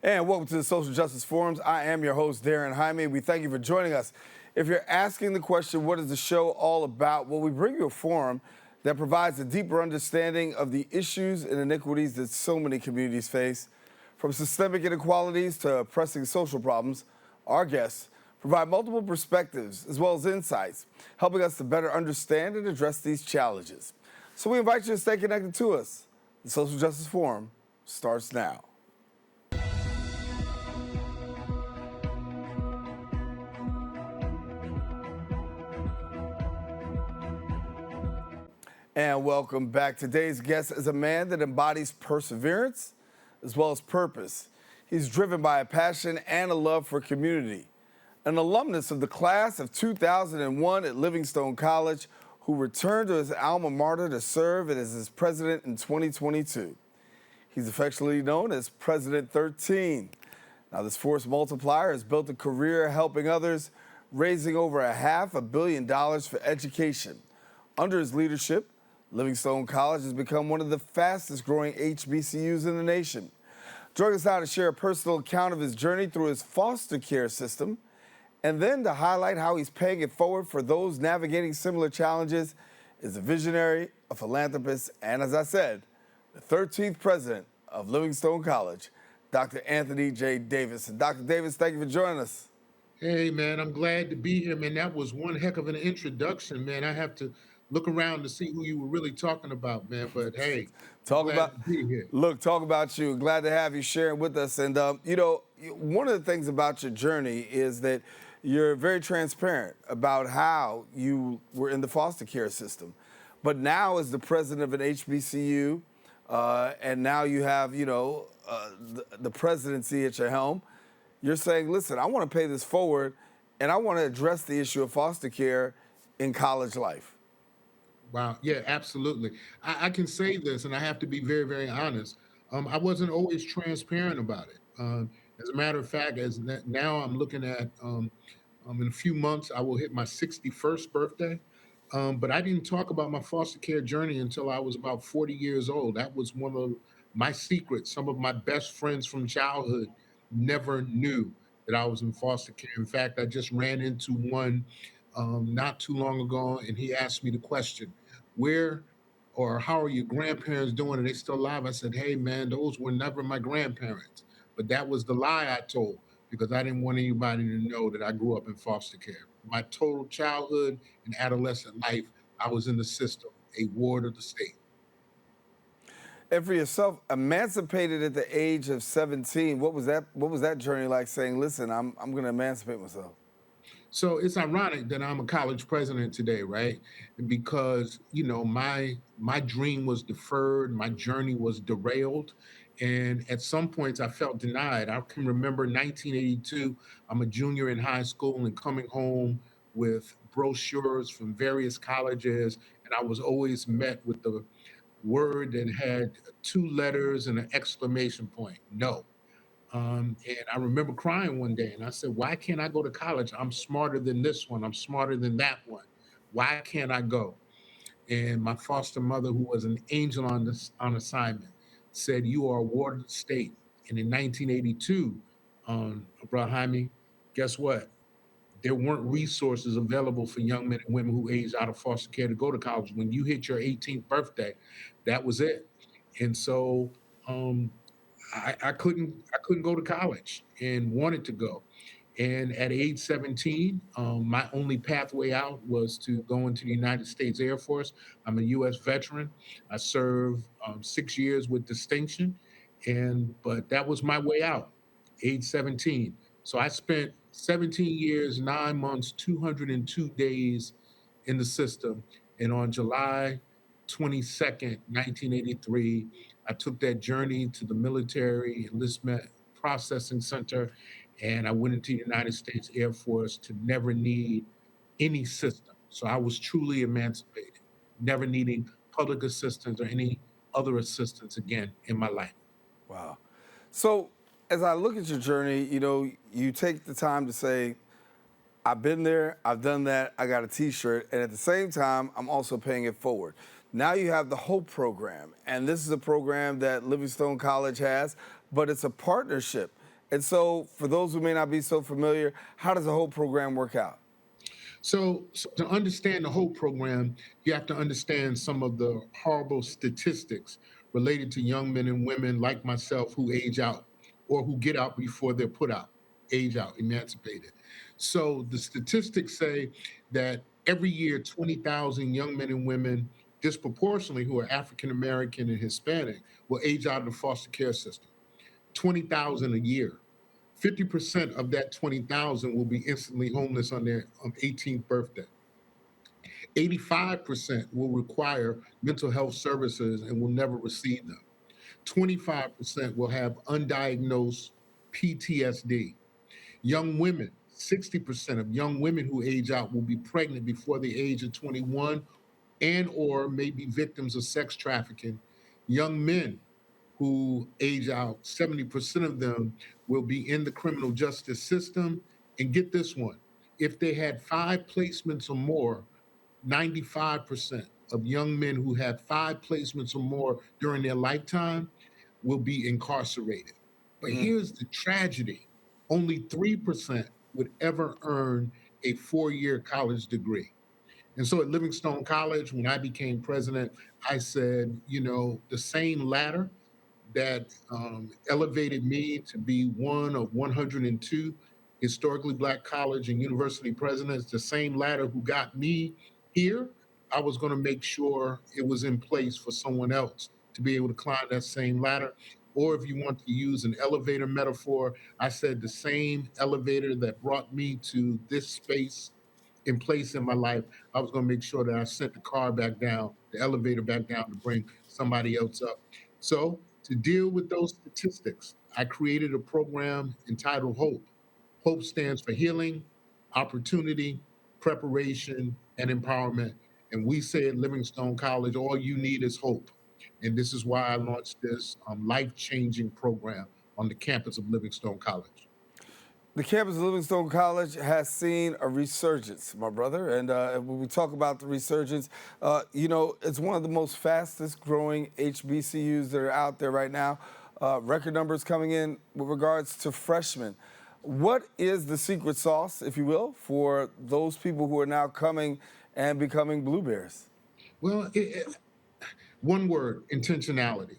And welcome to the Social Justice Forums. I am your host, Daren Jaime. We thank you for joining us. If you're asking the question, what is the show all about? Well, we bring you a forum that provides a deeper understanding of the issues and iniquities that so many communities face. From systemic inequalities to pressing social problems, our guests provide multiple perspectives as well as insights, helping us to better understand and address these challenges. So we invite you to stay connected to us. The Social Justice Forum starts now. And welcome back. Today's guest is a man that embodies perseverance as well as purpose. He's driven by a passion and a love for community. An alumnus of the class of 2001 at Livingstone College, who returned to his alma mater to serve as its president in 2022. He's affectionately known as President 13. Now, this force multiplier has built a career helping others, raising over $500 million for education. Under his leadership, Livingstone College has become one of the fastest growing HBCUs in the nation. Joining us now to share a personal account of his journey through his foster care system, and then to highlight how he's paying it forward for those navigating similar challenges, is a visionary, a philanthropist, and as I said, the 13th president of Livingstone College, Dr. Anthony J. Davis. And Dr. Davis, thank you for joining us. Hey, man, I'm glad to be here, man. That was one heck of an introduction, man. I have to look around to see who you were really talking about, man. But hey, talk glad about to be here. Look, talk about you. Glad to have you sharing with us. And one of the things about your journey is that you're very transparent about how you were in the foster care system. But now, as the president of an HBCU, and now you have, the presidency at your helm, you're saying, listen, I want to pay this forward, and I want to address the issue of foster care in college life. Wow. Yeah, absolutely. I can say this, and I have to be very, very honest. I wasn't always transparent about it. As a matter of fact, now I'm looking at, in a few months, I will hit my 61st birthday. But I didn't talk about my foster care journey until I was about 40 years old. That was one of my secrets. Some of my best friends from childhood never knew that I was in foster care. In fact, I just ran into one not too long ago, and he asked me the question, where or how are your grandparents doing? Are they still alive? I said, hey, man, those were never my grandparents. But that was the lie I told because I didn't want anybody to know that I grew up in foster care. My total childhood and adolescent life, I was in the system, a ward of the state. And for yourself, emancipated at the age of 17, what was that journey like, saying, listen, I'm going to emancipate myself? So it's ironic that I'm a college president today, right? Because, my dream was deferred, my journey was derailed. And at some points I felt denied. I can remember 1982, I'm a junior in high school and coming home with brochures from various colleges. And I was always met with the word that had two letters and an exclamation point, no. And I remember crying one day and I said, why can't I go to college? I'm smarter than this one. I'm smarter than that one. Why can't I go? And my foster mother, who was an angel on assignment, said, you are a ward of the state. And in 1982, Brother Jaime, guess what? There weren't resources available for young men and women who aged out of foster care to go to college. When you hit your 18th birthday, that was it. And so I couldn't go to college and wanted to go. And at age 17, my only pathway out was to go into the United States Air Force. I'm a U.S. veteran. I served 6 years with distinction, but that was my way out, age 17. So I spent 17 years, 9 months, 202 days in the system. And on July 22nd, 1983, I took that journey to the military enlistment processing center, and I went into the United States Air Force to never need any system. So I was truly emancipated, never needing public assistance or any other assistance again in my life. Wow. So as I look at your journey, you take the time to say, I've been there, I've done that, I got a T-shirt, and at the same time, I'm also paying it forward. Now you have the H.O.P.E program, and this is a program that Livingstone College has, but it's a partnership. And so, for those who may not be so familiar, how does the whole program work out? So to understand the whole program, you have to understand some of the horrible statistics related to young men and women like myself who age out or who get out before they're put out, age out, emancipated. So the statistics say that every year, 20,000 young men and women disproportionately who are African American and Hispanic will age out of the foster care system. 20,000 a year. 50% of that 20,000 will be instantly homeless on their 18th birthday. 85% will require mental health services and will never receive them. 25% will have undiagnosed PTSD. Young women, 60% of young women who age out will be pregnant before the age of 21 and or may be victims of sex trafficking. Young men who age out, 70% of them will be in the criminal justice system. And get this one, if they had 5 placements or more, 95% of young men who had 5 placements or more during their lifetime will be incarcerated. But Mm. here's the tragedy, only 3% would ever earn a 4 year college degree. And so at Livingstone College, when I became president, I said, the same ladder that elevated me to be one of 102 historically Black college and university presidents, the same ladder who got me here, I was going to make sure it was in place for someone else to be able to climb that same ladder. Or if you want to use an elevator metaphor, I said the same elevator that brought me to this space in place in my life, I was going to make sure that I sent the car back down, the elevator back down to bring somebody else up. So, to deal with those statistics, I created a program entitled HOPE. HOPE stands for healing, opportunity, preparation, and empowerment. And we say at Livingstone College, all you need is hope. And this is why I launched this life changing program on the campus of Livingstone College. The campus of Livingstone College has seen a resurgence, my brother. And when we talk about the resurgence, it's one of the most fastest growing HBCUs that are out there right now. Record numbers coming in with regards to freshmen. What is the secret sauce, if you will, for those people who are now coming and becoming blueberries? Well, one word, intentionality.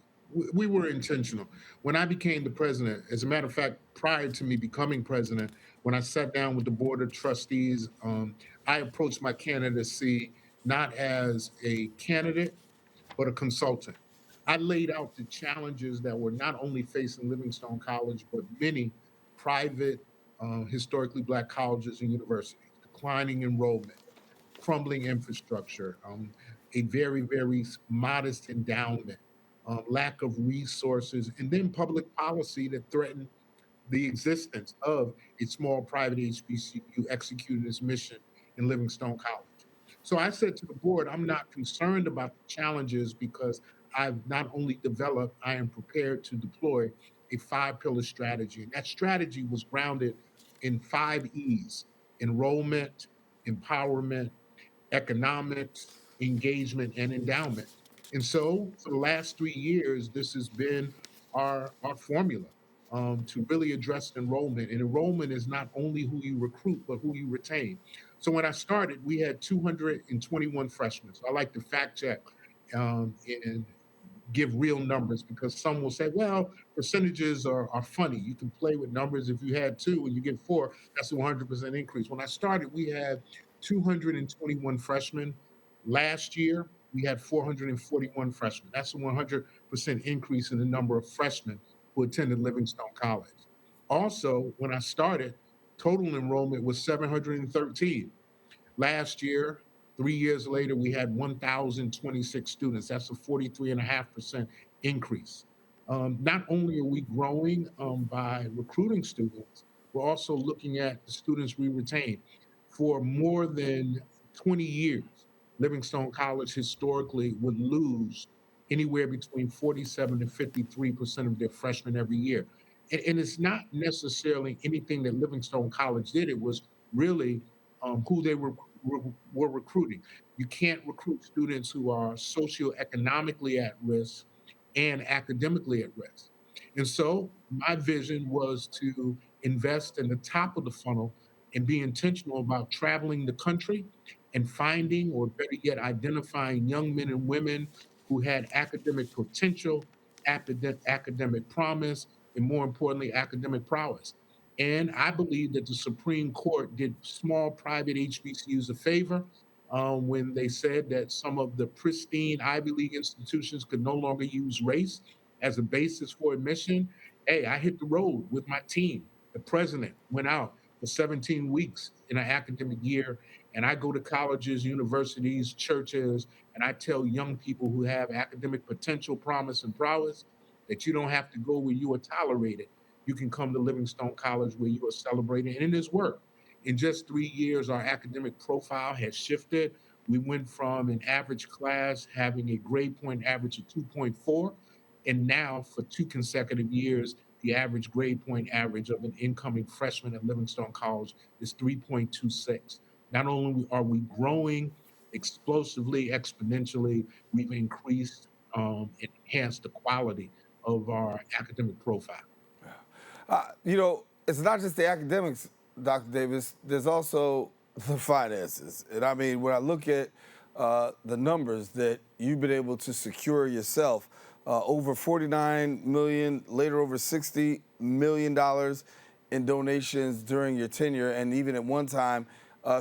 We were intentional. When I became the president, as a matter of fact, prior to me becoming president, when I sat down with the board of trustees, I approached my candidacy not as a candidate, but a consultant. I laid out the challenges that were not only facing Livingstone College, but many private, historically Black colleges and universities: declining enrollment, crumbling infrastructure, a very, very modest endowment, lack of resources, and then public policy that threatened the existence of a small private HBCU executing its mission in Livingstone College. So I said to the board, I'm not concerned about the challenges because I've not only developed, I am prepared to deploy a 5 pillar strategy. And that strategy was grounded in 5 E's: enrollment, empowerment, economics, engagement, and endowment. And so for the last 3 years, this has been our formula to really address enrollment. And enrollment is not only who you recruit, but who you retain. So when I started, we had 221 freshmen. So I like to fact check and give real numbers because some will say, well, percentages are funny. You can play with numbers. If you had two and you get four, that's a 100% increase. When I started, we had 221 freshmen. Last year, we had 441 freshmen. That's a 100% increase in the number of freshmen who attended Livingstone College. Also, when I started, total enrollment was 713. Last year, 3 years later, we had 1,026 students. That's a 43.5% increase. Not only are we growing by recruiting students, we're also looking at the students we retain. For more than 20 years, Livingstone College historically would lose anywhere between 47 to 53% of their freshmen every year. And it's not necessarily anything that Livingstone College did. It was really who they were recruiting. You can't recruit students who are socioeconomically at risk and academically at risk. And so my vision was to invest in the top of the funnel and be intentional about traveling the country and finding, or better yet, identifying young men and women who had academic potential, academic promise, and more importantly, academic prowess. And I believe that the Supreme Court did small private HBCUs a favor when they said that some of the pristine Ivy League institutions could no longer use race as a basis for admission. Hey, I hit the road with my team. The president went out for 17 weeks in an academic year, and I go to colleges, universities, churches, and I tell young people who have academic potential, promise, and prowess that you don't have to go where you are tolerated. You can come to Livingstone College where you are celebrated, and it has worked. In just 3 years, our academic profile has shifted. We went from an average class having a grade point average of 2.4, and now for 2 consecutive years, the average grade point average of an incoming freshman at Livingstone College is 3.26. Not only are we growing explosively, exponentially, we've increased and enhanced the quality of our academic profile. It's not just the academics, Dr. Davis. There's also the finances. And I mean, when I look at the numbers that you've been able to secure yourself, over 49 million, later over 60 million dollars in donations during your tenure, and even at one time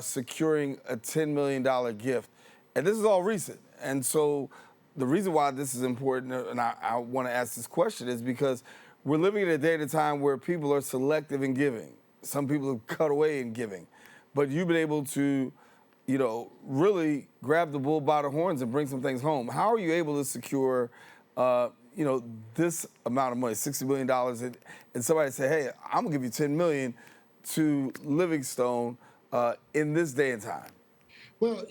securing a $10 million gift. And this is all recent. And so the reason why this is important, and I want to ask this question, is because we're living in a day and a time where people are selective in giving. Some people have cut away in giving. But you've been able to, really grab the bull by the horns and bring some things home. How are you able to secure, this amount of money, $60 million, and somebody say, hey, I'm gonna give you $10 million to Livingstone in this day and time? Well,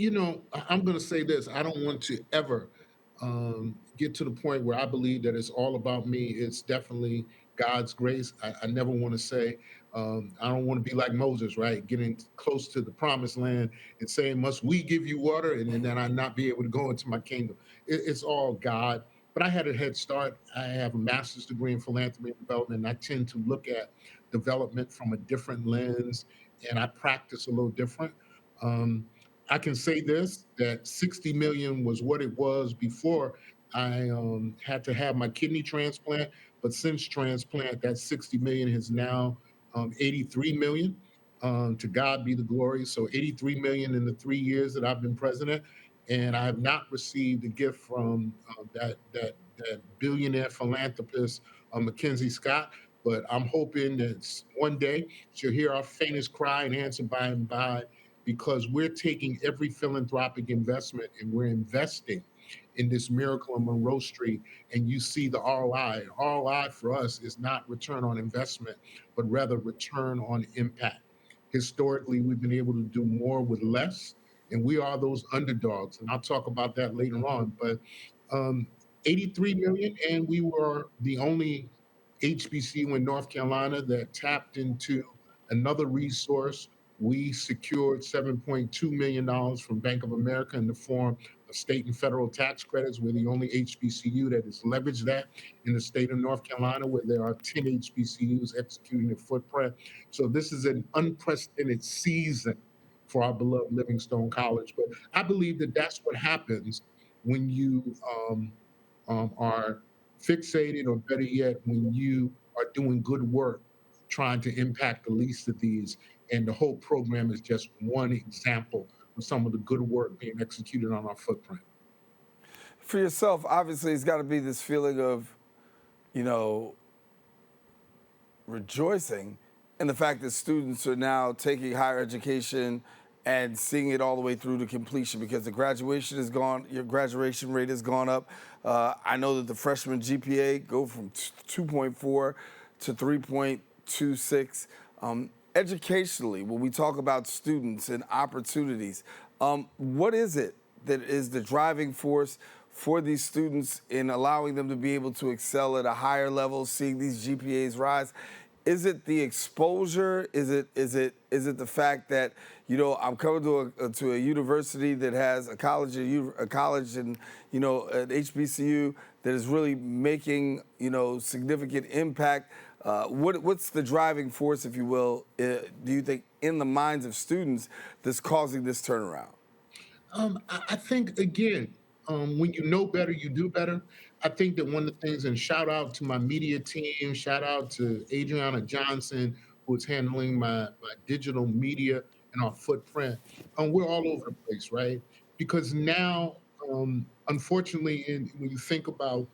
I'm going to say this. I don't want to ever get to the point where I believe that it's all about me. It's definitely God's grace. I never want to say, I don't want to be like Moses, right? Getting close to the promised land and saying, must we give you water? And then I not be able to go into my kingdom. It's all God. But I had a head start. I have a master's degree in philanthropy and development. And I tend to look at development from a different lens, and I practice a little different. Um, I can say this, that 60 million was what it was before I had to have my kidney transplant. But since transplant, that 60 million is now 83 million. To God be the glory. So 83 million in the 3 years that I've been president. And I have not received a gift from that billionaire philanthropist, Mackenzie Scott. But I'm hoping that one day she'll hear our faintest cry and answer by and by, because we're taking every philanthropic investment and we're investing in this miracle on Monroe Street. And you see the ROI. ROI for us is not return on investment, but rather return on impact. Historically, we've been able to do more with less, and we are those underdogs. And I'll talk about that later on. But um, 83 million, and we were the only HBCU in North Carolina that tapped into another resource. We secured $7.2 million from Bank of America in the form of state and federal tax credits. We're the only HBCU that has leveraged that in the state of North Carolina, where there are 10 HBCUs executing a footprint. So this is an unprecedented season for our beloved Livingstone College. But I believe that that's what happens when you are fixated, or better yet, when you are doing good work trying to impact the least of these. And the whole program is just one example of some of the good work being executed on our footprint. For yourself, obviously, it's got to be this feeling of, you know, rejoicing in the fact that students are now taking higher education and seeing it all the way through to completion, because the graduation is gone, your graduation rate has gone up. I know that the freshman GPA go from 2.4 to 3.26. Educationally, when we talk about students and opportunities, what is it that is the driving force for these students in allowing them to be able to excel at a higher level, seeing these GPAs rise? Is it the exposure? Is it the fact that I'm coming to a university that has a college and an HBCU that is really making significant impact? What's the driving force, if you will? Do you think in the minds of students that's causing this turnaround? I think again, when you know better, you do better. I think that one of the things, and shout out to my media team, shout out to Adriana Johnson, who is handling my digital media and our footprint. We're all over the place, right? Because now, unfortunately, when you think about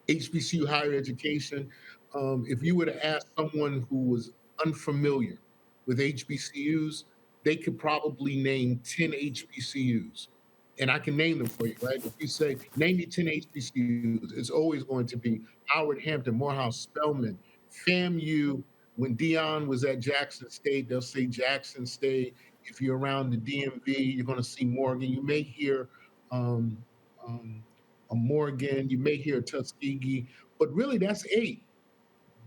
HBCU higher education, if you were to ask someone who was unfamiliar with HBCUs, they could probably name 10 HBCUs. And I can name them for you, right? If you say, name me 10 HBCUs, it's always going to be Howard, Hampton, Morehouse, Spelman, FAMU. When Dion was at Jackson State, they'll say Jackson State. If you're around the DMV, you're going to see Morgan. You may hear um, um, a Morgan, you may hear Tuskegee, but really that's eight.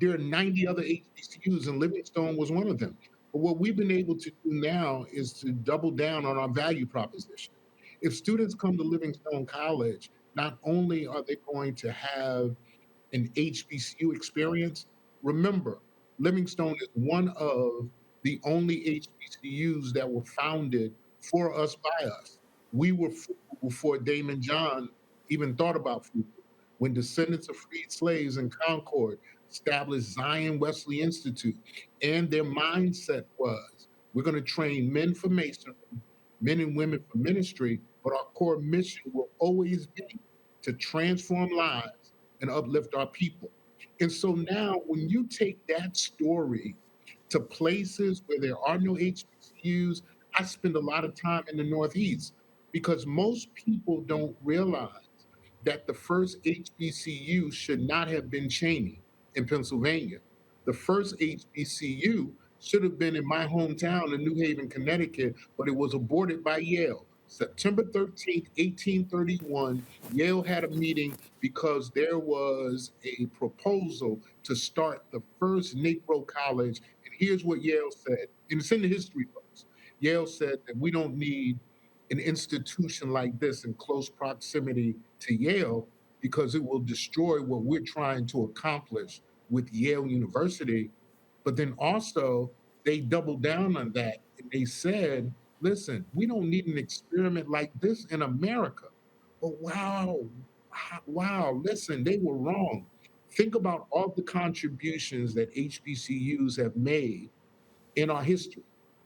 There are 90 other HBCUs, and Livingstone was one of them. But what we've been able to do now is to double down on our value proposition. If students come to Livingstone College, not only are they going to have an HBCU experience. Remember, Livingstone is one of the only HBCUs that were founded for us by us. We were FUBU before Damon John even thought about FUBU. When descendants of freed slaves in Concord established Zion Wesley Institute, and their mindset was we're going to train men for masonry, men and women for ministry, but our core mission will always be to transform lives and uplift our people. And so now, when you take that story to places where there are no HBCUs, I spend a lot of time in the Northeast because most people don't realize that the first HBCU should not have been Cheney in Pennsylvania. The first HBCU should have been in my hometown in New Haven, Connecticut, but it was aborted by Yale. September 13th, 1831, Yale had a meeting because there was a proposal to start the first Negro college. And here's what Yale said, and it's in the history books. Yale said that we don't need an institution like this in close proximity to Yale because it will destroy what we're trying to accomplish with Yale University. But then also, they doubled down on that and they said, listen, we don't need an experiment like this in America. But wow, listen, they were wrong. Think about all the contributions that HBCUs have made in our history.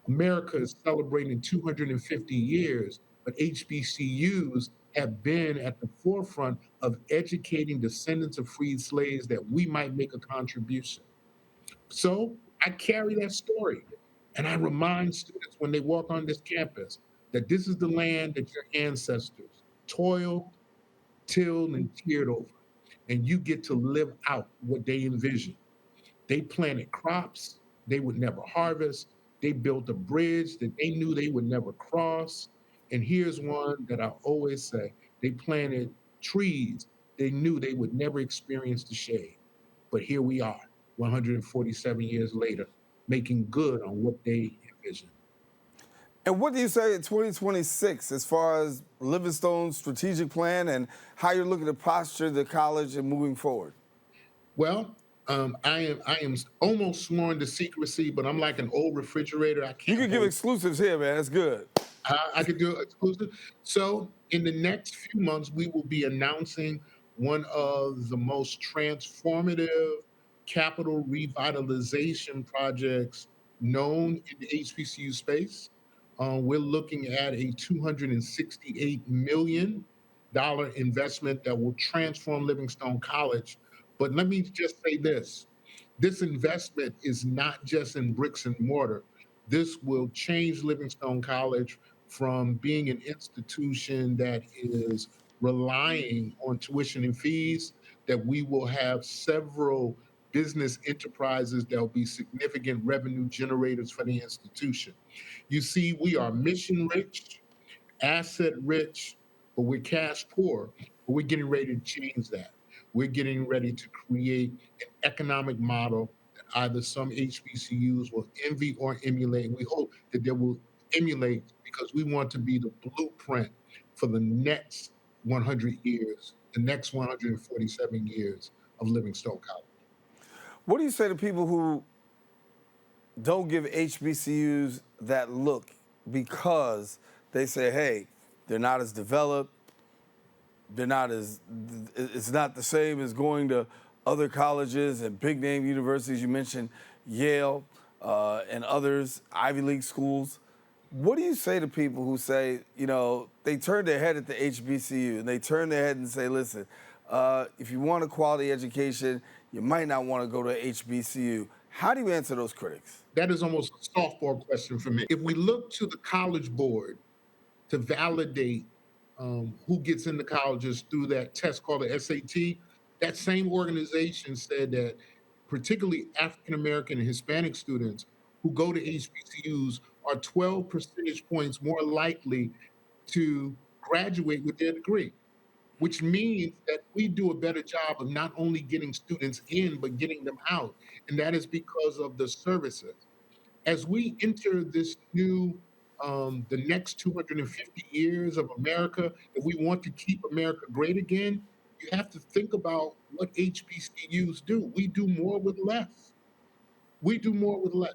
America is celebrating 250 years, but HBCUs have been at the forefront of educating descendants of freed slaves that we might make a contribution. So I carry that story and I remind students when they walk on this campus that this is the land that your ancestors toiled, tilled, and teared over. And you get to live out what they envisioned. They planted crops they would never harvest. They built a bridge that they knew they would never cross. And here's one that I always say they planted trees they knew they would never experience the shade. But here we are, 147 years later, making good on what they envisioned. And what do you say in 2026 as far as Livingstone's strategic plan and how you're looking to posture the college and moving forward? Well, I am almost sworn to secrecy, but I'm like an old refrigerator. I You can't can give hold exclusives here, man. That's good. I could do it exclusive. So in the next few months, we will be announcing one of the most transformative capital revitalization projects known in the HBCU space. We're looking at a $268 million investment that will transform Livingstone College. But let me just say this investment is not just in bricks and mortar. This will change Livingstone College from being an institution that is relying on tuition and fees, that we will have several business enterprises that will be significant revenue generators for the institution. You see, we are mission rich, asset rich, but we're cash poor. But we're getting ready to change that. We're getting ready to create an economic model either some HBCUs will envy or emulate. And we hope that they will emulate because we want to be the blueprint for the next 100 years, the next 147 years of Livingstone College. What do you say to people who don't give HBCUs that look because they say, hey, they're not as developed, they're not as, it's not the same as going to other colleges and big name universities. You mentioned Yale and others, Ivy League schools. What do you say to people who say, you know, they turn their head at the HBCU and they turn their head and say, listen, if you want a quality education, you might not want to go to HBCU. How do you answer those critics? That is almost a softball question for me. If we look to the College Board to validate who gets into colleges through that test called the SAT, that same organization said that particularly African American and Hispanic students who go to HBCUs are 12 percentage points more likely to graduate with their degree, which means that we do a better job of not only getting students in, but getting them out. And that is because of the services. As we enter this new, the next 250 years of America, if we want to keep America great again, you have to think about what HBCUs do. We do more with less. We do more with less.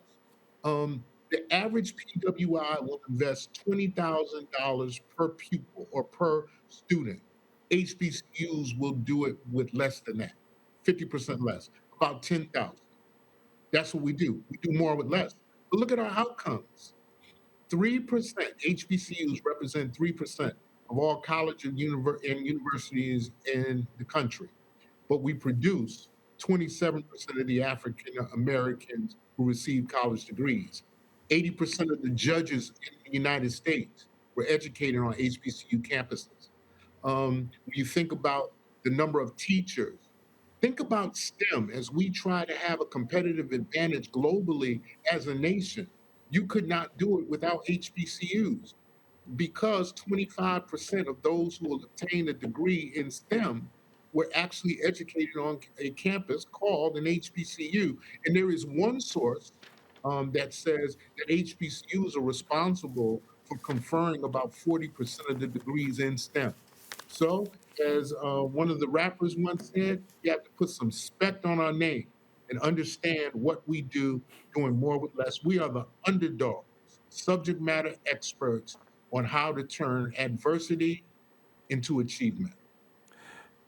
The average PWI will invest $20,000 per pupil or per student. HBCUs will do it with less than that, 50% less, about 10,000. That's what we do. We do more with less. But look at our outcomes. 3%, HBCUs represent 3% of all college and universities in the country. But we produce 27% of the African Americans who receive college degrees. 80% of the judges in the United States were educated on HBCU campuses. When you think about the number of teachers, think about STEM as we try to have a competitive advantage globally as a nation. You could not do it without HBCUs because 25% of those who will obtain a degree in STEM were actually educated on a campus called an HBCU. And there is one source that says that HBCUs are responsible for conferring about 40% of the degrees in STEM. So, as one of the rappers once said, you have to put some spect on our name and understand what we do, doing more with less. We are the underdogs, subject matter experts on how to turn adversity into achievement.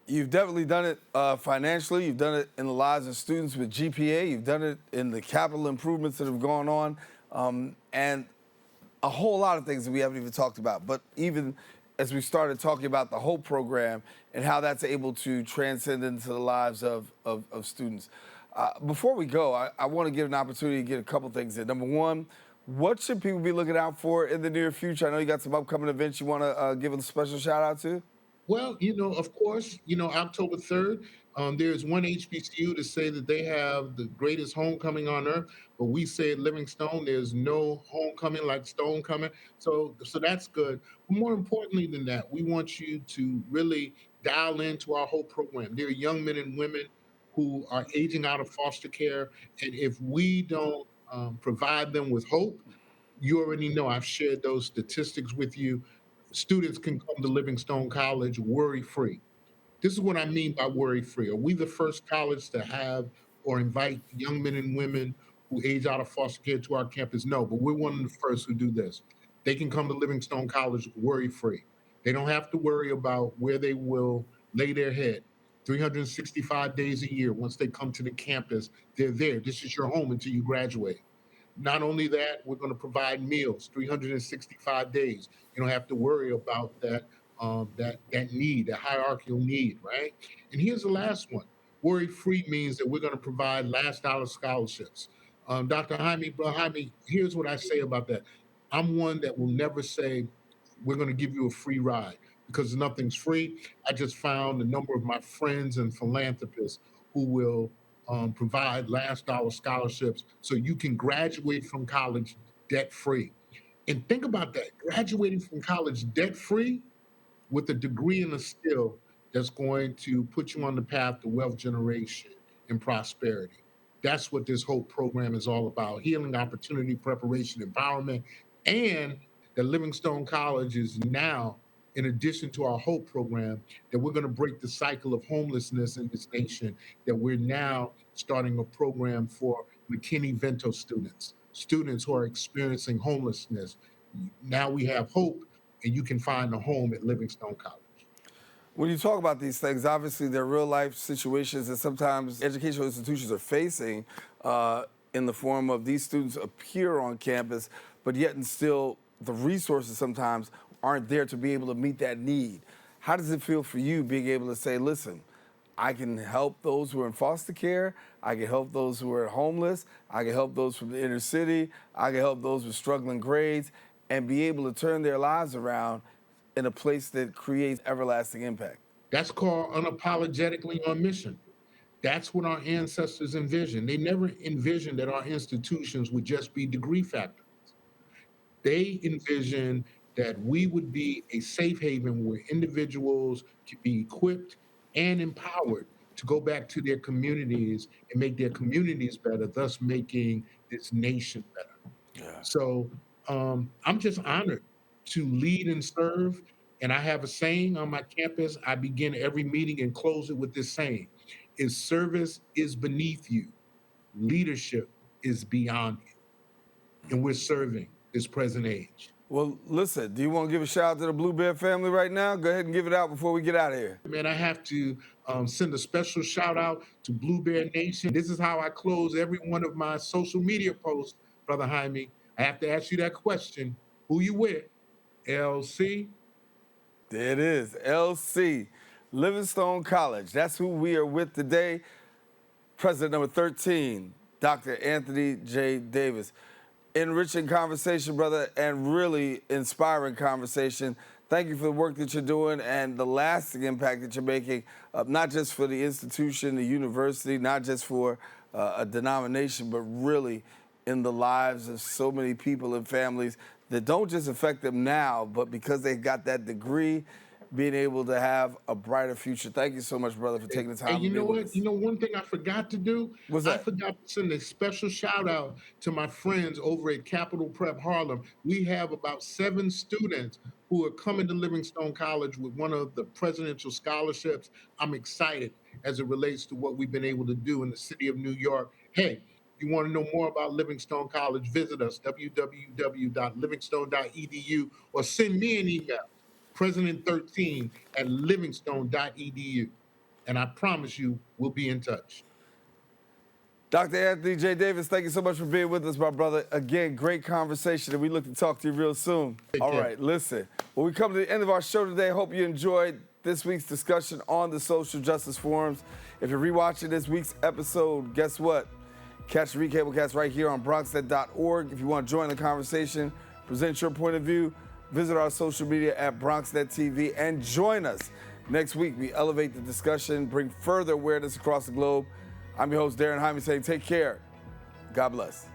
You've definitely done it financially. You've done it in the lives of students with GPA. You've done it in the capital improvements that have gone on, and a whole lot of things that we haven't even talked about. But even as we started talking about the H.O.P.E program and how that's able to transcend into the lives of students. Before we go, I want to give an opportunity to get a couple things in. Number one, what should people be looking out for in the near future? I know you got some upcoming events you want to give a special shout out to. Well, of course, October 3rd, there's one HBCU to say that they have the greatest homecoming on earth, but we say at Livingstone, there's no homecoming like stone coming. So that's good. But more importantly than that, we want you to really dial into our whole program. There are young men and women who are aging out of foster care, and if we don't provide them with hope, you already know I've shared those statistics with you. Students can come to Livingstone College worry free. This is what I mean by worry free. Are we the first college to have or invite young men and women who age out of foster care to our campus? No, but we're one of the first who do this. They can come to Livingstone College worry free. They don't have to worry about where they will lay their head. 365 days a year, once they come to the campus, they're there. This is your home until you graduate. Not only that, we're going to provide meals 365 days. You don't have to worry about that need, that hierarchical need, right? And here's the last one. Worry free means that we're going to provide last dollar scholarships. Dr. Jaime, bro, Jaime, here's what I say about that. I'm one that will never say we're going to give you a free ride because nothing's free. I just found a number of my friends and philanthropists who will provide last dollar scholarships so you can graduate from college debt free. And think about that, graduating from college debt free with a degree and a skill that's going to put you on the path to wealth generation and prosperity. That's what this HOPE program is all about: healing, opportunity, preparation, empowerment. And the Livingstone College is now, in addition to our HOPE program, that we're going to break the cycle of homelessness in this nation, that we're now starting a program for McKinney-Vento students, students who are experiencing homelessness. Now we have HOPE, and you can find a home at Livingstone College. When you talk about these things, obviously they're real life situations that sometimes educational institutions are facing in the form of these students appear on campus, but yet and still the resources sometimes aren't there to be able to meet that need. How does it feel for you being able to say, listen, I can help those who are in foster care, I can help those who are homeless, I can help those from the inner city, I can help those with struggling grades, and be able to turn their lives around in a place that creates everlasting impact? That's called unapologetically on mission. That's what our ancestors envisioned. They never envisioned that our institutions would just be degree factories. They envisioned that we would be a safe haven where individuals could be equipped and empowered to go back to their communities and make their communities better, thus making this nation better. Yeah. So I'm just honored to lead and serve. And I have a saying on my campus. I begin every meeting and close it with this saying: is service is beneath you, leadership is beyond you. And we're serving this present age. Well, listen, do you want to give a shout out to the Blue Bear family right now? Go ahead and give it out before we get out of here. Man, I have to send a special shout out to Blue Bear Nation. This is how I close every one of my social media posts, Brother Jaime. I have to ask you that question: who you with? LC? There it is, LC, Livingstone College. That's who we are with today. President number 13, Dr. Anthony J. Davis. Enriching conversation, brother, and really inspiring conversation. Thank you for the work that you're doing and the lasting impact that you're making, not just for the institution, the university, not just for a denomination, but really in the lives of so many people and families that don't just affect them now, but because they got that degree, being able to have a brighter future. Thank you so much, brother, for taking the time. And you know what? You know, one thing I forgot to do? What's that? I forgot to send a special shout out to my friends over at Capital Prep Harlem. We have about 7 students who are coming to Livingstone College with one of the presidential scholarships. I'm excited as it relates to what we've been able to do in the city of New York. Hey, if you want to know more about Livingstone College, visit us, www.livingstone.edu, or send me an email, president13@livingstone.edu. And I promise you, we'll be in touch. Dr. Anthony J. Davis, thank you so much for being with us, my brother. Again, great conversation, and we look to talk to you real soon. All right, listen. Well, we come to the end of our show today. Hope you enjoyed this week's discussion on the social justice forums. If you're rewatching this week's episode, guess what? Catch the recablecast right here on Bronxnet.org. If you want to join the conversation, present your point of view, visit our social media at Bronxnet TV and join us. Next week, we elevate the discussion, bring further awareness across the globe. I'm your host, Daren Jaime, saying take care. God bless.